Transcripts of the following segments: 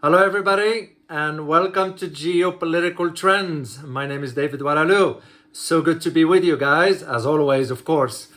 Hello everybody and welcome to Geopolitical Trends. My name is David Oualaalou. So good to be with you guys, as always, of course.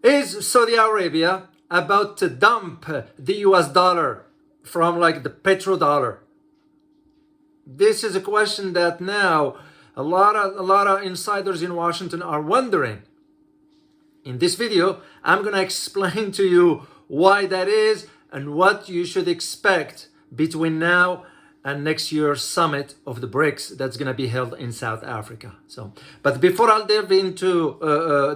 Is Saudi Arabia about to dump the US dollar from like the petrodollar? This is a question that now a lot of insiders in Washington are wondering. In this video, I'm going to explain to you why that is and what you should expect between now and next year's summit of the BRICS that's going to be held in South Africa. But before I'll delve into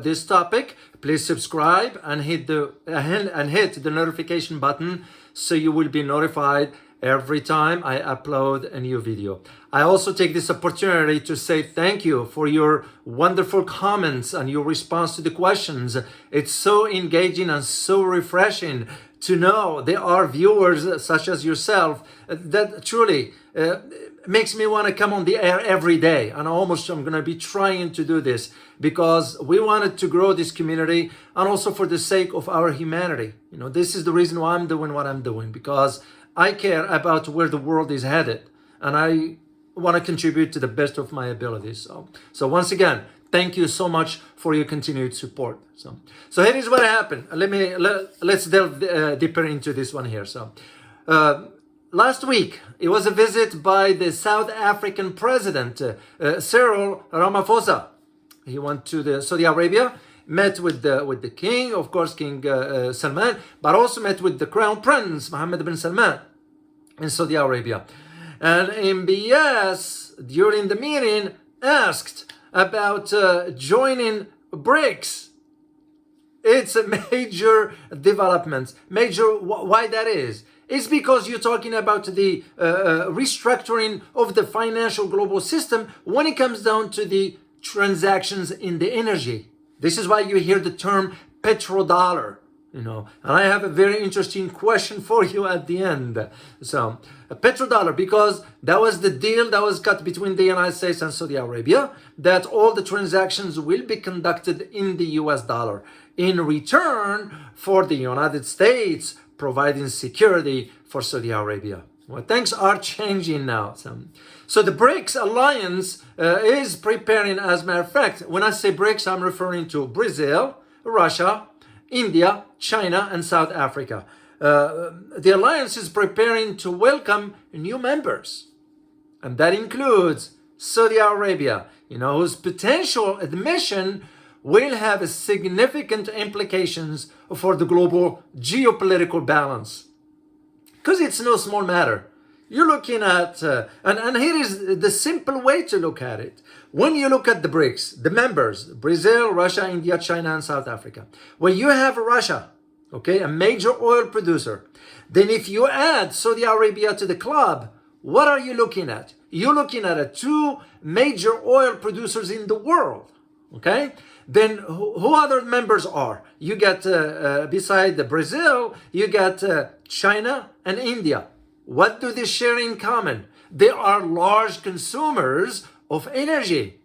this topic, please subscribe and hit the notification button so you will be notified every time I upload a new video. I also take this opportunity to say thank you for your wonderful comments and your response to the questions. It's so engaging and so refreshing to know there are viewers such as yourself that truly makes me want to come on the air every day. And I'm going to be trying to do this because we wanted to grow this community and also for the sake of our humanity. You know, this is the reason why I'm doing what I'm doing, because I care about where the world is headed and I want to contribute to the best of my abilities. So once again, thank you so much for your continued support. So here is what happened. Let's delve deeper into this one here. Last week, it was a visit by the South African president, Cyril Ramaphosa. He went to Saudi Arabia, met with the king, of course, King Salman, but also met with the crown prince, Mohammed bin Salman, in Saudi Arabia. And MBS, during the meeting, asked about joining BRICS. It's a major development. Why that is? It's because you're talking about the restructuring of the financial global system when it comes down to the transactions in the energy. This is why you hear the term petrodollar, you know, and I have a very interesting question for you at the end. So a petrodollar, because that was the deal that was cut between the United States and Saudi Arabia, that all the transactions will be conducted in the US dollar in return for the United States providing security for Saudi Arabia. Well, things are changing now. So the BRICS alliance is preparing, as a matter of fact, when I say BRICS, I'm referring to Brazil, Russia, India, China, and South Africa. The alliance is preparing to welcome new members. And that includes Saudi Arabia, you know, whose potential admission will have significant implications for the global geopolitical balance. Because it's no small matter. You're looking at, and here is the simple way to look at it. When you look at the BRICS, the members, Brazil, Russia, India, China, and South Africa, when you have Russia, okay, a major oil producer, then if you add Saudi Arabia to the club, what are you looking at? You're looking at two major oil producers in the world, okay? Then who other members are? You get, beside the Brazil, you got China and India. What do they share in common? They are large consumers of energy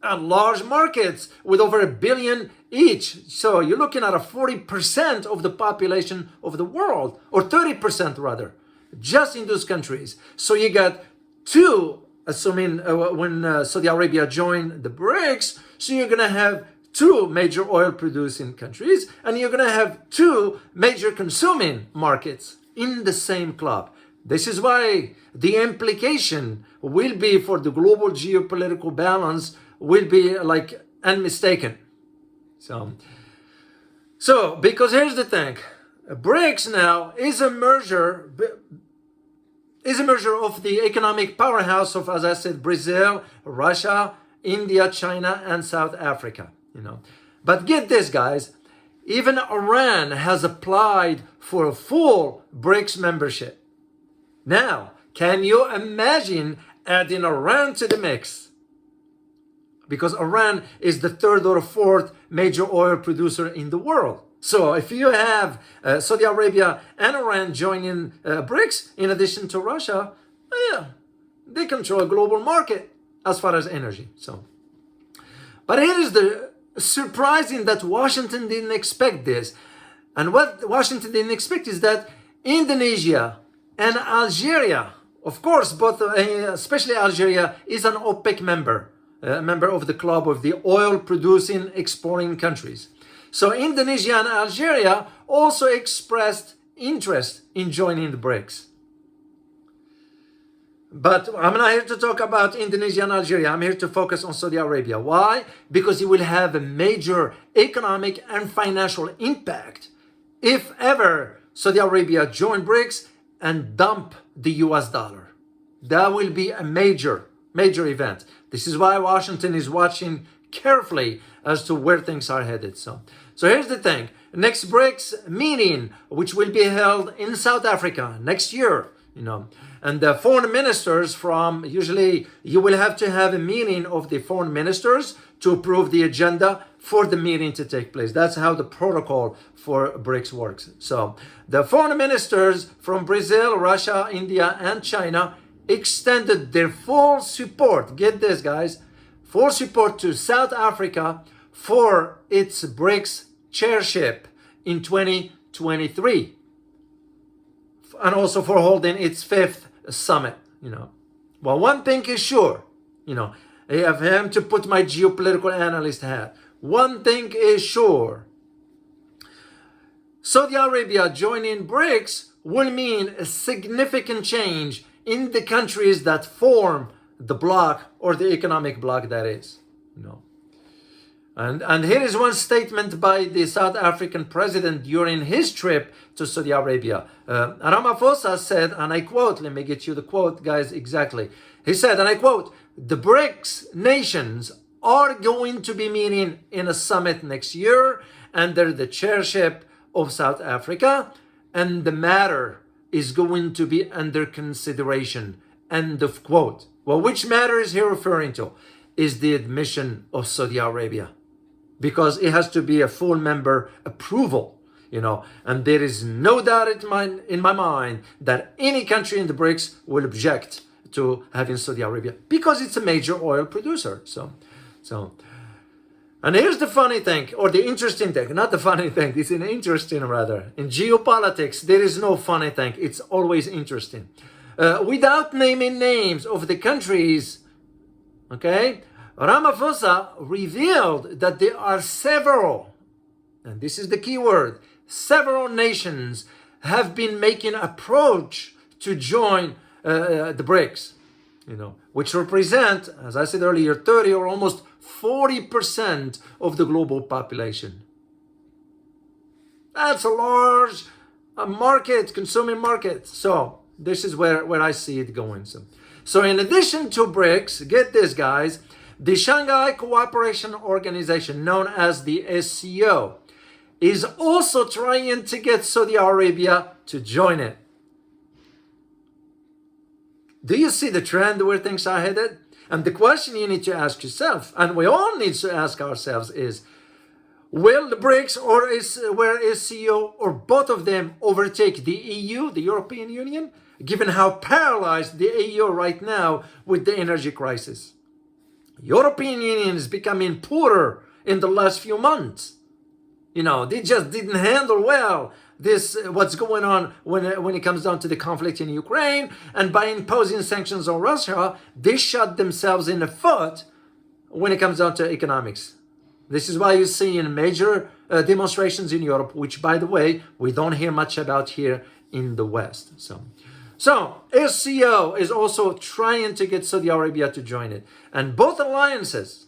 and large markets with over 1 billion each. So you're looking at a 40% of the population of the world, or 30% rather, just in those countries. So you got two, assuming when Saudi Arabia joined the BRICS, so you're going to have two major oil producing countries and you're going to have two major consuming markets in the same club. This is why the implication will be for the global geopolitical balance will be like unmistaken. So because here's the thing, BRICS now is a merger of the economic powerhouse of, as I said, Brazil, Russia, India, China, and South Africa. You know, but get this, guys, even Iran has applied for a full BRICS membership. Now, can you imagine adding Iran to the mix? Because Iran is the third or fourth major oil producer in the world. So if you have Saudi Arabia and Iran joining BRICS, in addition to Russia, yeah, they control a global market as far as energy. But here is the surprising that Washington didn't expect this. And what Washington didn't expect is that Indonesia and Algeria Of course, both, especially Algeria, is an OPEC member, a member of the club of the oil-producing, exporting countries. So Indonesia and Algeria also expressed interest in joining the BRICS. But I'm not here to talk about Indonesia and Algeria. I'm here to focus on Saudi Arabia. Why? Because it will have a major economic and financial impact if ever Saudi Arabia join BRICS and dump the US dollar. That will be a major event. This is why Washington is watching carefully as to where things are headed. So here's the thing. Next BRICS meeting, which will be held in South Africa next year, and the foreign ministers from, usually you will have to have a meeting of the foreign ministers to approve the agenda for the meeting to take place. That's how the protocol for BRICS works. So the foreign ministers from Brazil, Russia, India, and China extended their full support, get this guys, full support to South Africa for its BRICS chairship in 2023. And also for holding its 5th summit, Well, one thing is sure, I have to put my geopolitical analyst hat. One thing is sure. Saudi Arabia joining BRICS will mean a significant change in the countries that form the bloc, or the economic bloc that is, And here is one statement by the South African president during his trip to Saudi Arabia. Ramaphosa said, and I quote, let me get you the quote, guys, exactly. He said, and I quote, "The BRICS nations are going to be meeting in a summit next year under the chairship of South Africa, and the matter is going to be under consideration." End of quote. Well, which matter is he referring to? Is the admission of Saudi Arabia. Because it has to be a full member approval, and there is no doubt in my mind that any country in the BRICS will object to having Saudi Arabia because it's a major oil producer. And here's the funny thing, or the interesting thing, not the funny thing, it's an interesting rather. In geopolitics, there is no funny thing, it's always interesting. Without naming names of the countries, okay, Ramaphosa revealed that there are several, and this is the key word, several nations have been making approach to join the BRICS, which represent, as I said earlier, 30 or almost 40% of the global population. That's a large market, consuming market. So this is where I see it going. So in addition to BRICS, get this, guys, the Shanghai Cooperation Organization, known as the SCO, is also trying to get Saudi Arabia to join it. Do you see the trend where things are headed? And the question you need to ask yourself, and we all need to ask ourselves, is, will the BRICS or SCO or both of them overtake the EU, the European Union, given how paralyzed the EU right now with the energy crisis? European Union is becoming poorer in the last few months. They just didn't handle well what's going on when it comes down to the conflict in Ukraine, and by imposing sanctions on Russia, they shot themselves in the foot when it comes down to economics. This is why you're seeing major demonstrations in Europe, which, by the way, we don't hear much about here in the West. So SCO is also trying to get Saudi Arabia to join it. And both alliances,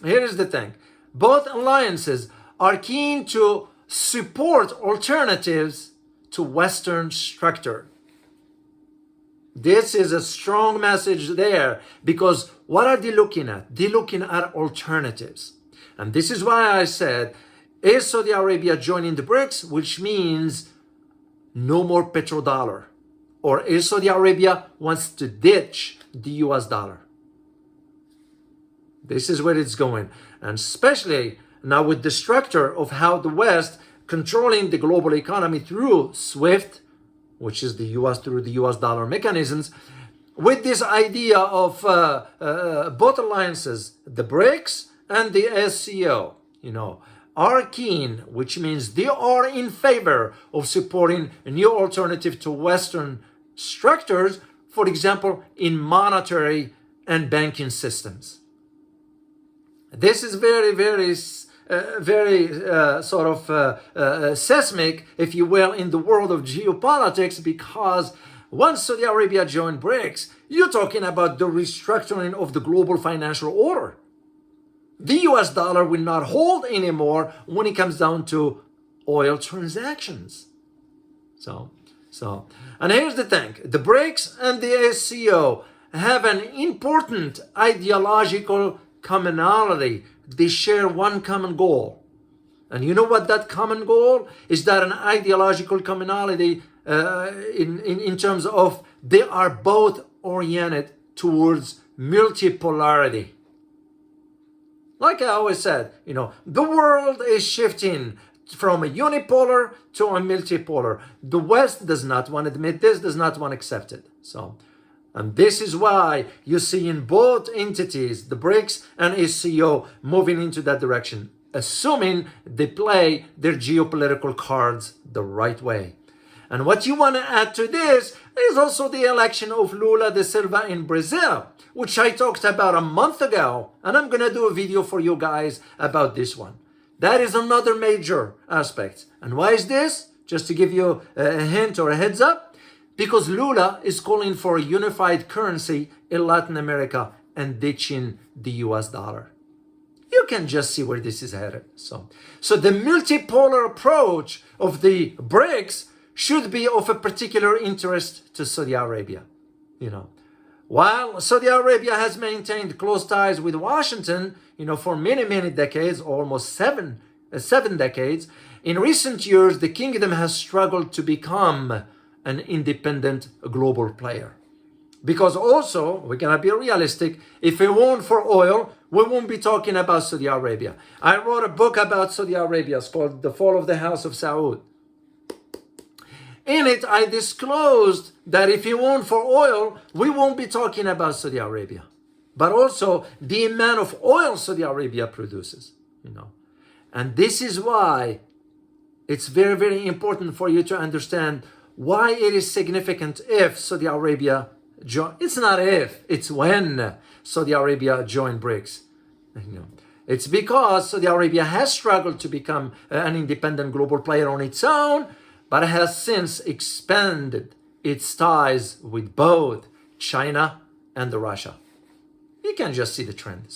here is the thing, both alliances are keen to support alternatives to Western structure. This is a strong message there, because what are they looking at? They're looking at alternatives. And this is why I said, is Saudi Arabia joining the BRICS, which means no more petrodollar? Or is Saudi Arabia wants to ditch the US dollar? This is where it's going. And especially now with the structure of how the West controlling the global economy through SWIFT, which is the US through the US dollar mechanisms, with this idea of both alliances, the BRICS and the SCO, are keen, which means they are in favor of supporting a new alternative to Western structures for example, in monetary and banking systems. This is very seismic, if you will, in the world of geopolitics, because once Saudi Arabia joined BRICS, you're talking about the restructuring of the global financial order. The US dollar will not hold anymore when it comes down to oil transactions. And here's the thing, the BRICS and the SCO have an important ideological commonality. They share one common goal. And you know what that common goal is? That an ideological commonality in terms of they are both oriented towards multipolarity. Like I always said, the world is shifting from a unipolar to a multipolar. The West does not want to admit this, does not want to accept it. And this is why you see in both entities, the BRICS and SCO, moving into that direction, assuming they play their geopolitical cards the right way. And what you want to add to this is also the election of Lula da Silva in Brazil, which I talked about a month ago, and I'm going to do a video for you guys about this one. That is another major aspect. And why is this? Just to give you a hint or a heads up, because Lula is calling for a unified currency in Latin America and ditching the US dollar. You can just see where this is headed. So the multipolar approach of the BRICS should be of a particular interest to Saudi Arabia. While Saudi Arabia has maintained close ties with Washington, for many decades, almost seven decades, in recent years, the kingdom has struggled to become an independent global player. Because also, we're going to be realistic, if it weren't for oil, we won't be talking about Saudi Arabia. I wrote a book about Saudi Arabia. It's called The Fall of the House of Saud. In it, I disclosed that if it weren't for oil, we won't be talking about Saudi Arabia. But also the amount of oil Saudi Arabia produces, And this is why it's very important for you to understand why it is significant if Saudi Arabia it's not if, it's when Saudi Arabia joined BRICS. It's because Saudi Arabia has struggled to become an independent global player on its own, but has since expanded its ties with both China and Russia. You can just see the trend.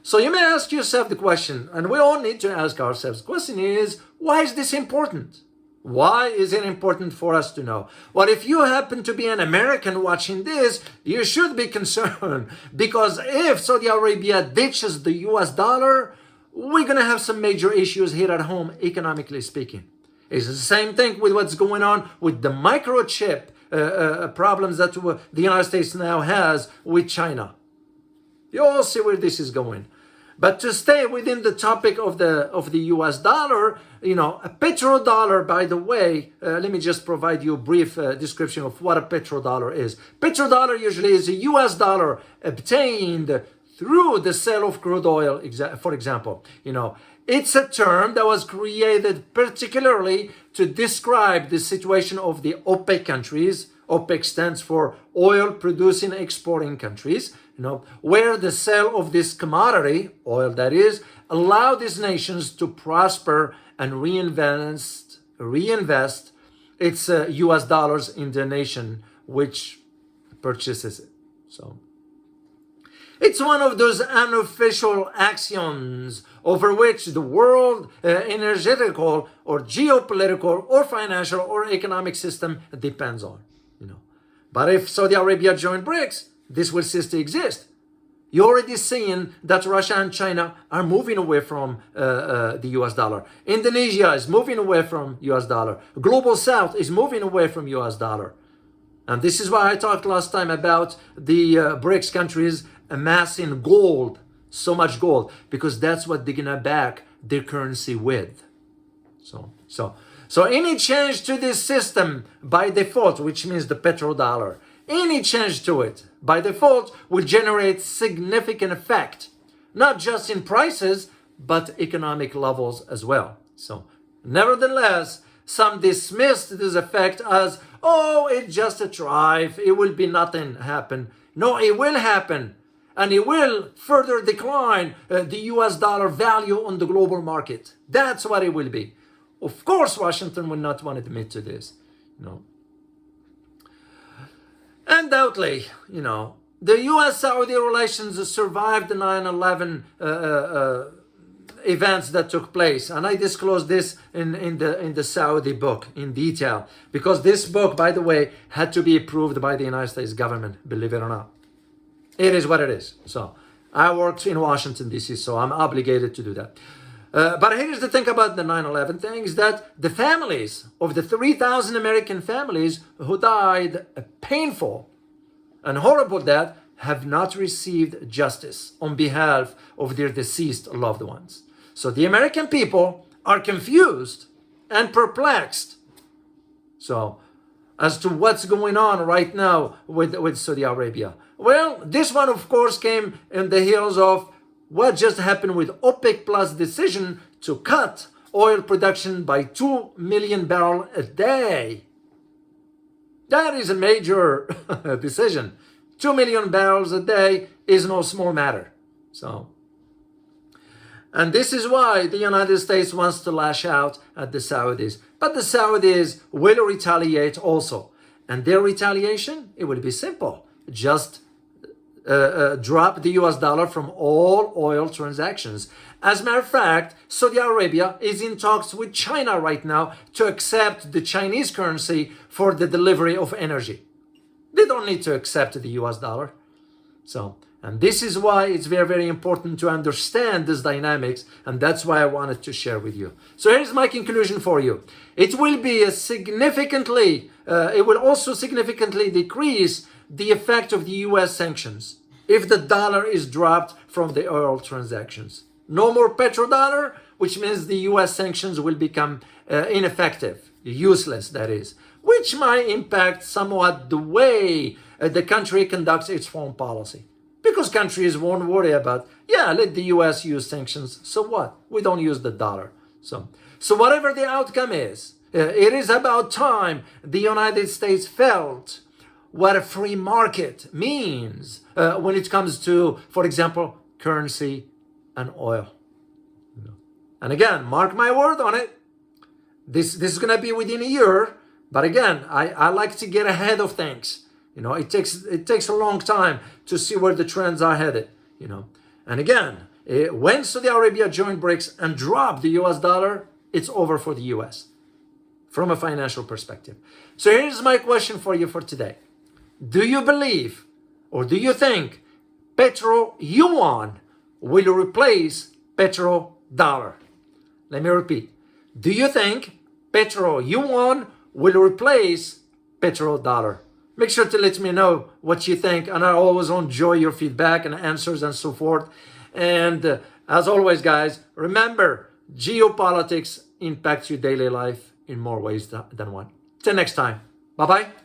So you may ask yourself the question, and we all need to ask ourselves, the question is, why is this important? Why is it important for us to know? Well, if you happen to be an American watching this, you should be concerned, because if Saudi Arabia ditches the US dollar, we're going to have some major issues here at home, economically speaking. It's the same thing with what's going on with the microchip problems that the United States now has with China. You all see where this is going. But to stay within the topic of the US dollar, a petrodollar, by the way, let me just provide you a brief description of what a petrodollar is. Petrodollar usually is a US dollar obtained through the sale of crude oil, for example. It's a term that was created particularly to describe the situation of the OPEC countries. OPEC stands for oil producing exporting countries, where the sale of this commodity, oil that is, allow these nations to prosper and reinvest its US dollars in the nation which purchases it. It's one of those unofficial axioms over which the world energetical or geopolitical or financial or economic system depends on. But if Saudi Arabia joined BRICS, this will cease to exist. You're already seeing that Russia and China are moving away from the US dollar. Indonesia is moving away from US dollar. Global South is moving away from US dollar. And this is why I talked last time about the BRICS countries amassing gold, so much gold, because that's what they're gonna back their currency with. So any change to this system by default, which means the petrodollar, any change to it by default will generate significant effect, not just in prices, but economic levels as well. Nevertheless, some dismissed this effect as oh, it's just a drive, it will be nothing happen. No, it will happen. And it will further decline the US dollar value on the global market. That's what it will be. Of course, Washington will not want to admit to this. Undoubtedly, the US-Saudi relations survived the 9/11 events that took place, and I disclosed this in the Saudi book in detail, because this book, by the way, had to be approved by the United States government, believe it or not. It is what it is. So I worked in Washington, D.C., so I'm obligated to do that. But here's the thing about the 9/11 thing, is that the families of the 3,000 American families who died a painful and horrible death have not received justice on behalf of their deceased loved ones. So the American people are confused and perplexed. So as to what's going on right now with Saudi Arabia. Well, this one, of course, came in the heels of what just happened with OPEC Plus decision to cut oil production by 2 million barrels a day. That is a major decision. 2 million barrels a day is no small matter. And this is why the United States wants to lash out at the Saudis. But the Saudis will retaliate also. And their retaliation, it will be simple. Just drop the US dollar from all oil transactions. As a matter of fact, Saudi Arabia is in talks with China right now to accept the Chinese currency for the delivery of energy. They don't need to accept the US dollar. And this is why it's very, very important to understand this dynamics, and that's why I wanted to share with you. So here's my conclusion for you. It will be it will also significantly decrease the effect of the US sanctions if the dollar is dropped from the oil transactions. No more petrodollar, which means the US sanctions will become ineffective, useless, that is, which might impact somewhat the way the country conducts its foreign policy. Because countries won't worry about, let the US use sanctions, so what? We don't use the dollar. So whatever the outcome is, it is about time the United States felt what a free market means when it comes to, for example, currency and oil. And again, mark my word on it, this is going to be within a year. But again, I like to get ahead of things. It takes a long time to see where the trends are headed. And again, when Saudi Arabia joined BRICS and dropped the US dollar, it's over for the US from a financial perspective. So here's my question for you for today. Do you believe, or do you think Petro-Yuan will replace Petrodollar? Let me repeat. Do you think Petro-Yuan will replace Petrodollar? Make sure to let me know what you think, and I always enjoy your feedback and answers and so forth. And as always, guys, remember, geopolitics impacts your daily life in more ways than one. Till next time. Bye-bye.